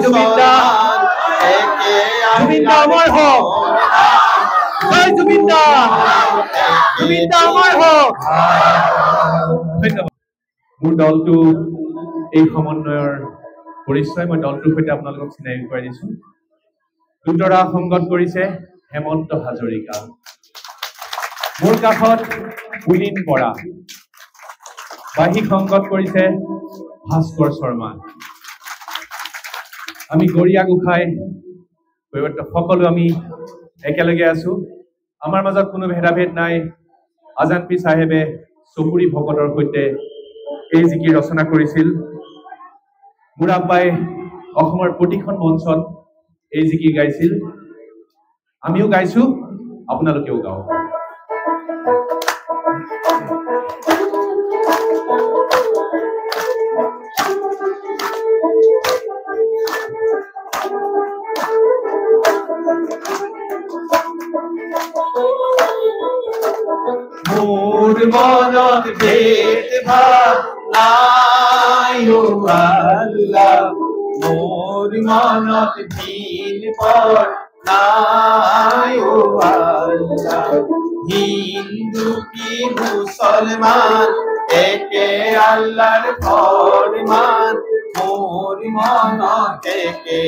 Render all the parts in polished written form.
জুবিনদা জুবিনদা আমাৰ হোক জয় জুবিনদা জুবিনদা আমাৰ হোক ধন্যবাদ মোৰ দলটো এই সমন্বয়ৰ পৰিচয় মই দলটোৰ সৈতে আপোনালোকক চিনাকি কৰাই দিছো দুতৰা সংগত কৰিছে হেমন্ত হাজৰিকা মোৰ কাষত উইলিন বৰা বাহী সংগত কৰিছে ভাস্কৰ শৰ্মা আমি গৰিয়া গোখাই সকলো আমি একেলগে আছো আমাৰ মাজত কোনো ভেদাভেদ নাই আজান পি সাহেবে চকুৰি ভকতৰ সৈতে এই জিকি ৰচনা কৰিছিল মোৰ আব্বাই অসমৰ প্ৰতিখন মঞ্চত এই জিকি গাইছিল আমিও গাইছো আপোনালোকেও গাওক মোর মনত ভেদ ভাব নাই ও আল্লাহ মোর মনত দিন পর নাই ও আল্লাহ হিন্দু কি মুসলমান একে আল্লাহর ফরমান মোর মনত একে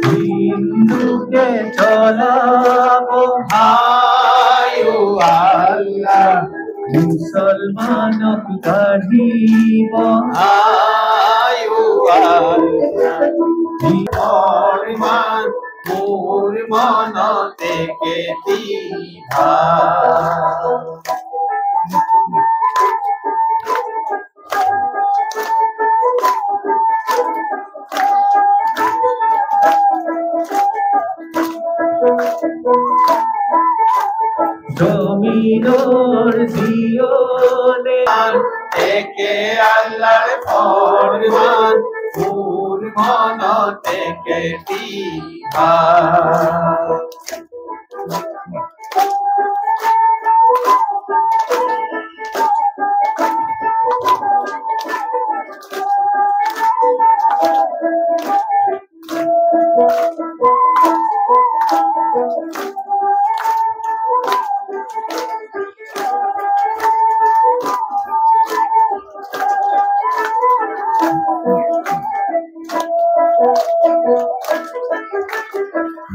হিন্দুকে চলাবো হায় ও আল্লাহ মুসলমানক গঢ়িব হায় ও আল্লাহ ফরমান মোর মনতে কেতিভা জমিনোর জিওনে একে আল্লাহর ফরমান মোর মনতে কেতিভা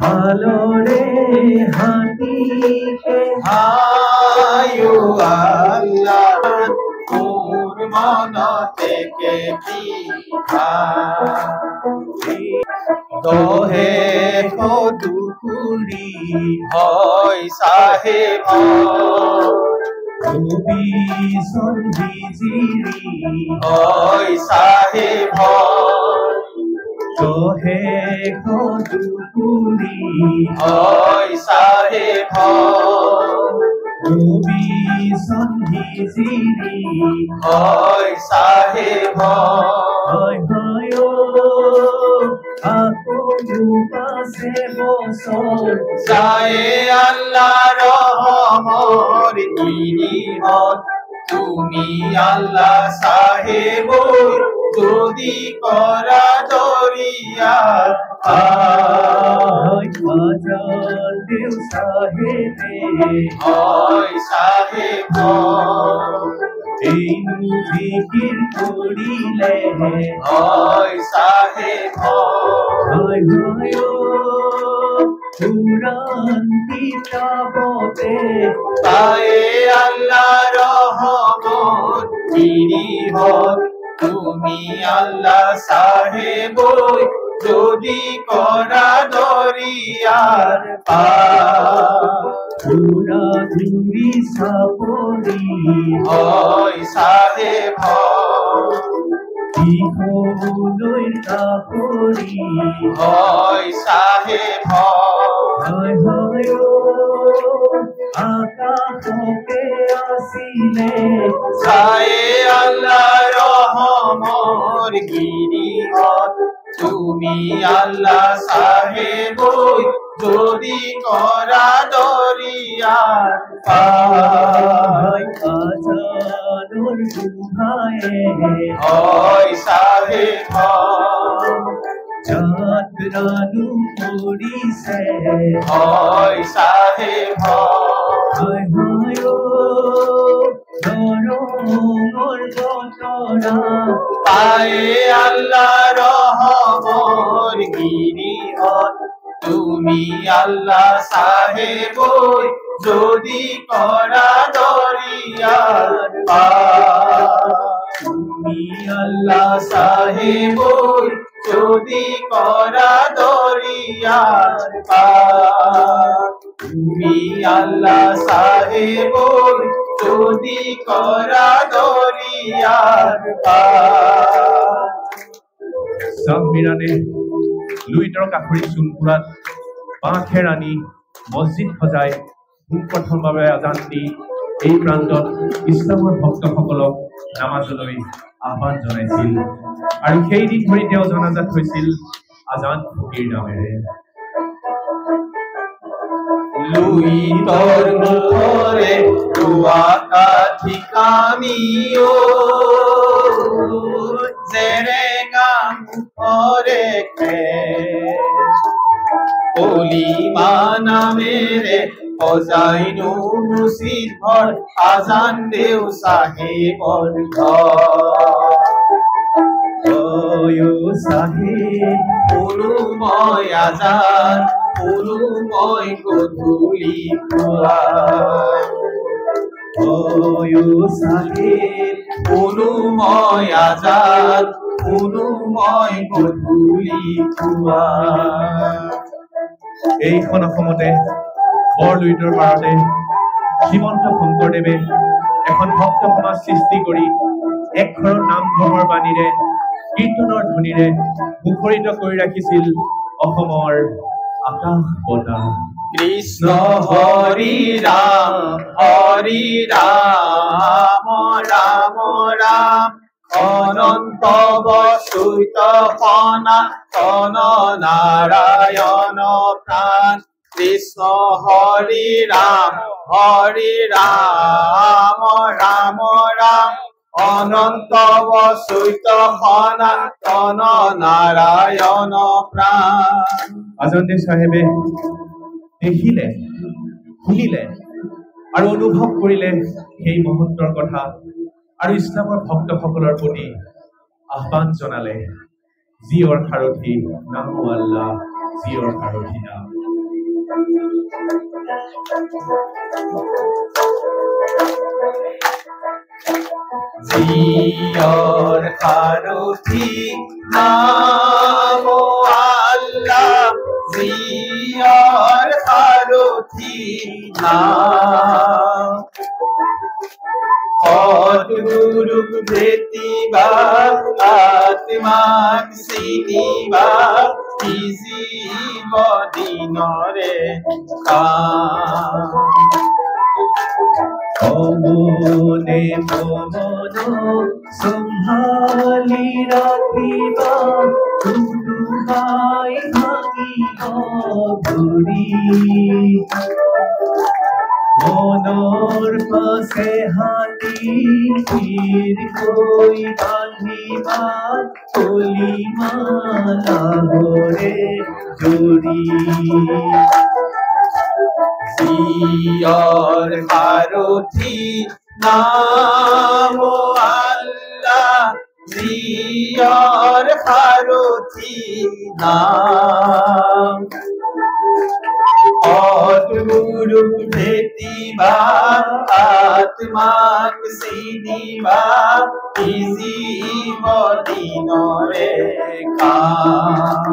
ভালোরে হাঁটিকে হায় ও আল্লাহ মোর মনতে কেতিভা দহে দুকুরি হয় সাহেব রবি সন্ধিজিরি হয় সাহেব দহে দুকুরি হয় সাহেব রবি সন্ধিজিরি হয় সাহেব হয় হয় পাশে বসর যায় আল্লাহ রহমর নিরিহত তুমি আল্লাহ সাহেব যদি করা দরিয়া আজান দেও সাহেবে হয় সাহেব এই জিকির করিলে হয় সাহেব হয় হয় কুরআন কিতাবতে পায়ে আল্লাহ রহমত নিরিহত তুমি আল্লাহ সাহেব যদি করা দরিয়ার পুরা ঘুরি সাপরি হয় সাহেব ইহলই কাপড়ি হয় সাহেব হয় হয় আকাশকে আসিলে সায়ে আল্লাহ রহমর গিরিহত তুমি আল্লাহ সাহেব যদি করা দরিয়ার পার আজানুর দুহায়ে হয় সাহেব চাঁদরানু পড়িছে হয় সাহেব হায় হায় ও ধরমর বতরা পায়ে আল্লাহ রহমর গিরিহত তুমি আল্লাহ সাহেব যদি করা দরিয়ার পার তুমি আল্লাহ সাহেব যদি করা দরিয়ার পার তুমি আল্লাহ সাহেব যদি করা দরিয়ার পার জামিৰাণে লুইতৰ কাষৰী চোনপুৰাত বাঁহে ৰাণী মছজিদ সজাই পোনপ্ৰথম বাবে আজান দি এই প্ৰান্তত ইছলামৰ ভক্তসকলক নামাজলৈ আহ্বান জনাইছিল আৰু সেইদিন ধৰি তেওঁ জনাজাত হৈছিল আজান ফকীৰ নামেৰে লুইতৰ মুখৰে ৰোৱা কাঠিকামিও জেৰেঙা মুখৰে কলিমা নামেৰে সজাইনো মছজিদ ঘৰ আজান দেও চাহেবৰ অয়ো সাহেব পুৰু মই আজান পুৰু মই গধূলি পুৱা অয়ো সাহেব পুৰু মই আজান পুৰু মই গধূলি পুৱা এইখন অসমতে বৰলুইতৰ পাৰতে শ্ৰীমন্ত শংকৰদেৱে এখন ভক্ত সমাজ সৃষ্টি কৰি এক ঘৰৰ নাম ধৰ্মৰ বাণীৰে কীৰ্তনৰ ধ্বনিৰে মুখৰিত কৰি ৰাখিছিল অসমৰ আকাশ বতাহ কৃষ্ণ হৰি ৰাম ৰাম ৰাম অনন্ত বসুত সনাতন নাৰায়ণ প্ৰাণ কৃষ্ণ হৰি ৰাম ৰাম ৰাম অনন্ত বসুত সনাতন নাৰায়ণ প্ৰাণ আজান চাহেবে দেখিলে শুনিলে আৰু অনুভৱ কৰিলে সেই মহত্বৰ কথা আৰু ইছলামৰ ভক্তসকলৰ প্ৰতি আহ্বান জনালে জিঅৰ সাৰথি নাম আল্লাহ জিঅৰ সাৰথি নাম জিয়ৰ সাৰথি নাম আল্লাহ জিয়ৰ সাৰথি নাম সদ্গুৰুক ভেটিবা আত্মাক চিনিবা জীৱ দিনৰে কাম অমনে মন সম্ভালি ৰাখিবা কোনোবাই ভাঙিব ধৰি মনৰ পাছে হাতি কৈ বান্ধিবা কলিমা নামৰে জৰি জিয়ৰ সাৰথি নাম আল্লাহ জিয়ৰ সাৰথি নাম সদ্গুৰুক ভেটিবা আত্মাক চিনিবা জীৱ দিনৰে কাম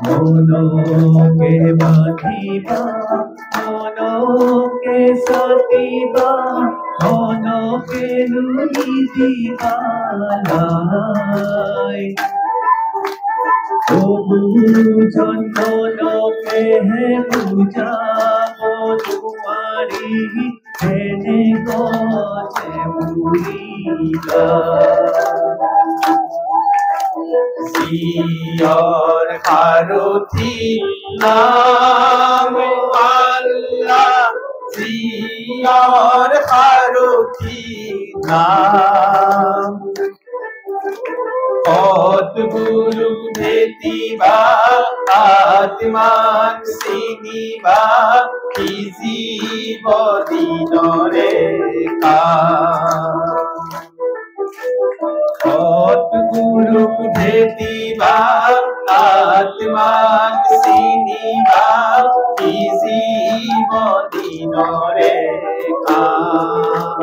মনকে বাঁধিবা মনকে সাতিবা মনকে লুই দিবালাই তবু জন্মনকে হে বুঝাব তোমারি এনে গছে বুড়িলা জিয়র হারথি নাম আল্লাহ জিয়র হারথি নাম সৎগুরু ভেটিবা আত্মাক চিনিবা কি জীৱ দিনৰে কাম সৎগুৰুক ভেটিবা আত্মাক চিনিবা কি জীৱ দিনৰে কাম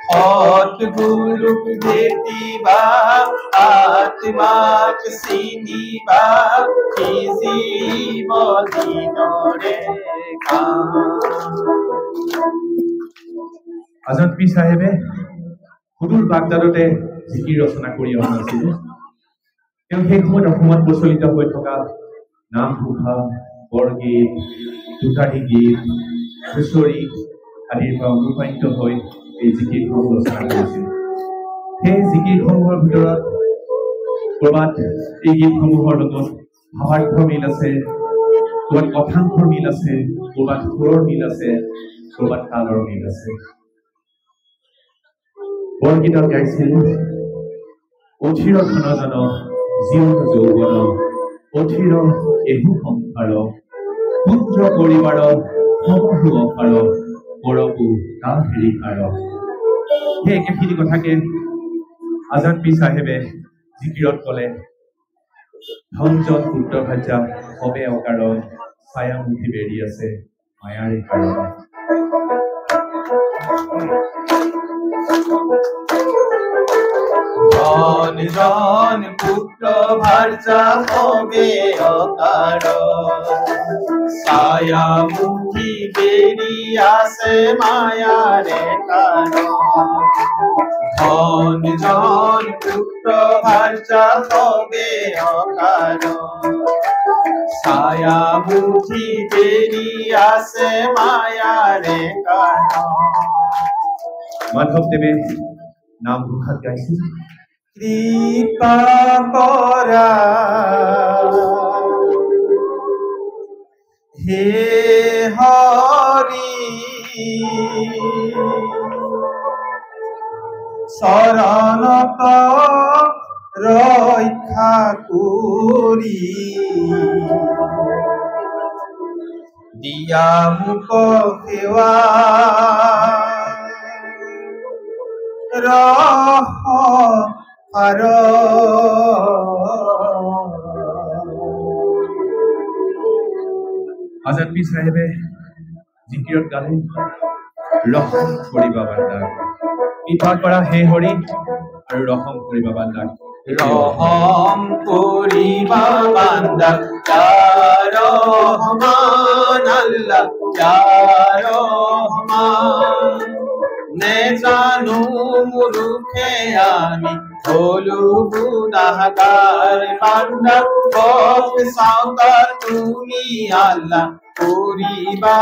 সৎগুৰুক ভেটিবা আত্মাক চিনিবা কি জীৱ দিনৰে কাম আজাদ পীৰ চাহেবে সুদূৰ বাগদাদতে জিকিৰ ৰচনা কৰি অহা আছিল। তেওঁ সেই সময়ত অসমত প্ৰচলিত হৈ থকা নামঘোষা, বৰগীত, দুটাৰী গীত, হুঁচৰি আদিৰ পৰা অনুপ্ৰাণিত হৈ এই জিকিৰসমূহ ৰচনা কৰিছিল। সেই জিকিৰসমূহৰ ভিতৰত ক'ৰবাত এই গীতসমূহৰ লগত ভাৱাৰ্থ মিল আছে, ক'ৰবাত কথাংশৰ মিল আছে, ক'ৰবাত সুৰৰ মিল আছে, ক'ৰবাত তালৰ মিল আছে। বৰগীতত গাইছিল অথিৰ ঘনজন জীয়ন্ত যৌৱন অথিৰ এহু সংসাৰ পুত্ৰ পৰিবাৰ সমহু অপাৰ কৰবু তা হেৰিকাৰ। সেই একেখিনি কথাকে আজাদ পীৰ চাহেবে জিকিৰত ক'লে ধনজন পুত্ৰ ভাজা সবে অকাৰ ছায়ামুখী বেৰি আছে মায়াৰে কাৰণ। জন জন পুত্ৰ ভাৰ্যা হবে অকাৰ ছায়ামুখী বেৰি আছে মায়াৰে কাৰণ। জন জন পুত্ৰ ভাৰ্যা হবে অকাৰ ছায়ামুখী বেৰি আছে মায়াৰে কাৰণ। মাধৱদেৱে নামঘোষাত গাইছিল কৃপা কৰা হে হৰি চৰণত ৰক্ষা কৰি দিয়া মোক সেৱা ৰসাৰ। আজাদ পীৰ চাহেবে জিকিৰত গালে ৰহম কৰিবা বান্দাক, কৃপা কৰা হে হৰি আৰু ৰহম কৰিবা বান্দাক। ৰহম কৰিবা বান্দাক ইয়া ৰহমান আল্লাহ ইয়া ৰহমান। নেজানো মুৰুখে আমি হলো গুনাহগাৰ বান্দা বক চাওতা তুমি আল্লাহ কৰিবা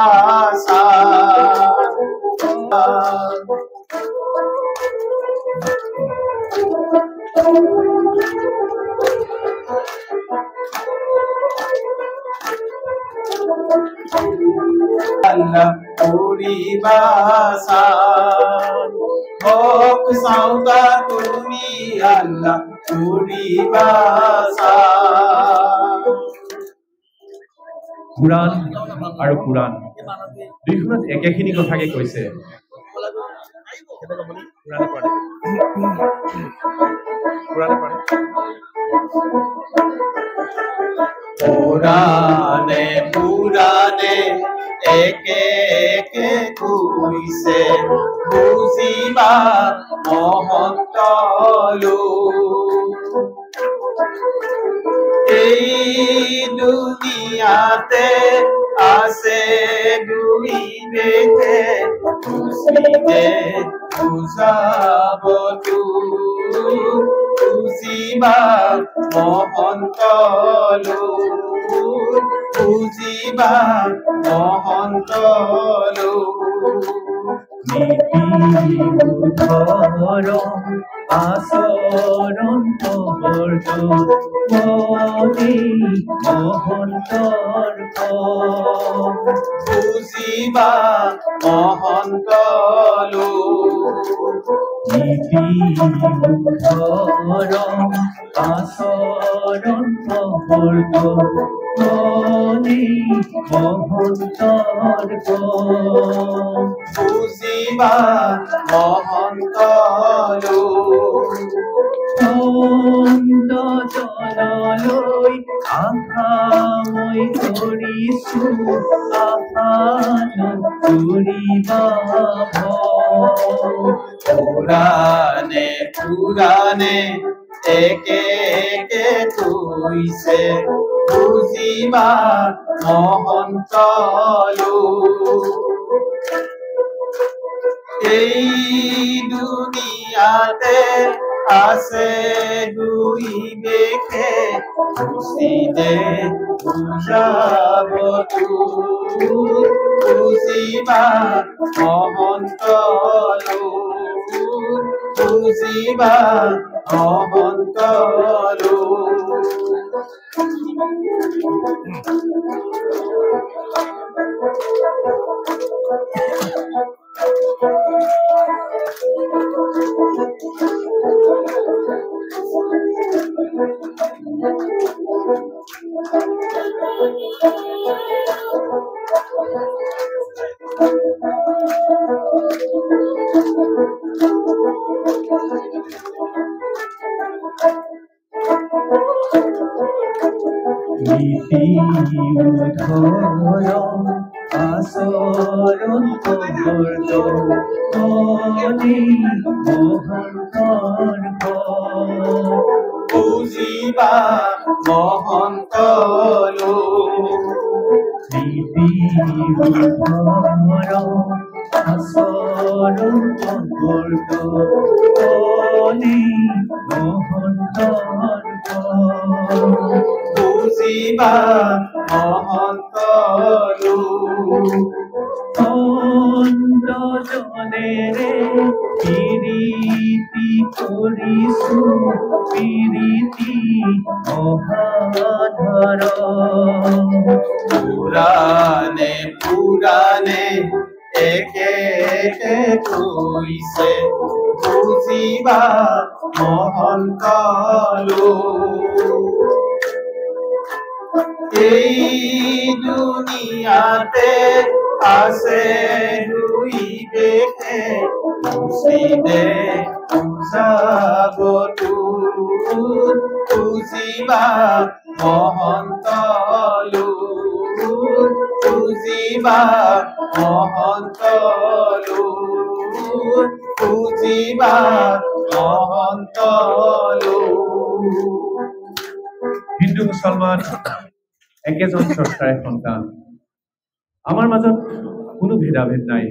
আল্লাহ কৰিবা হক চাওতা তুমি আল্লাহ কৰিবা। কুৰাণ আৰু পুৰাণ দুইখনত একেখিনি কথাকে কৈছে। পুৰাণে পুৰাণে একে একে কৈছে বুজিবা মহন্ত এই দুনিয়াতে আছে দুই দেশে খুশিতে বুজাব বুজিবা মহন্ত বুজিবা মহন্ত আচরণ মহন্তৰ বুজিবা মহন্ত আচৰণ মহন্তৰ বুজিবা মহন্ত জনলৈ আশা মই কৰিছো আশা নকৰিবা পুৰাণে পুৰাণে একে একে কৈছে বুজিবা মহন্ত এই দুনিয়াতে আছে দুই দেশে খুশিতে বুজাব বুজিবা মহন্ত বুজিবা মহন্ত আচৰণ বুজিবা মহন্ত আচৰণ বুজিবা মহন্ত জনেৰে প্ৰীতি কৰিছো প্ৰীতি মহাধৰ পুৰাণে পুৰাণে একে একে কৈছে বুজিবা মহন্ত এই দুনিয়াতে আছে দুই দেশে খুশিতে বুজাব বুজিবা মহন্ত বুজিবা মহন্ত বুজিবা মহন্ত হিন্দু মুছলমান একেজন স্ৰষ্টাৰে সন্তান আমাৰ মাজত কোনো ভেদাভেদ নাই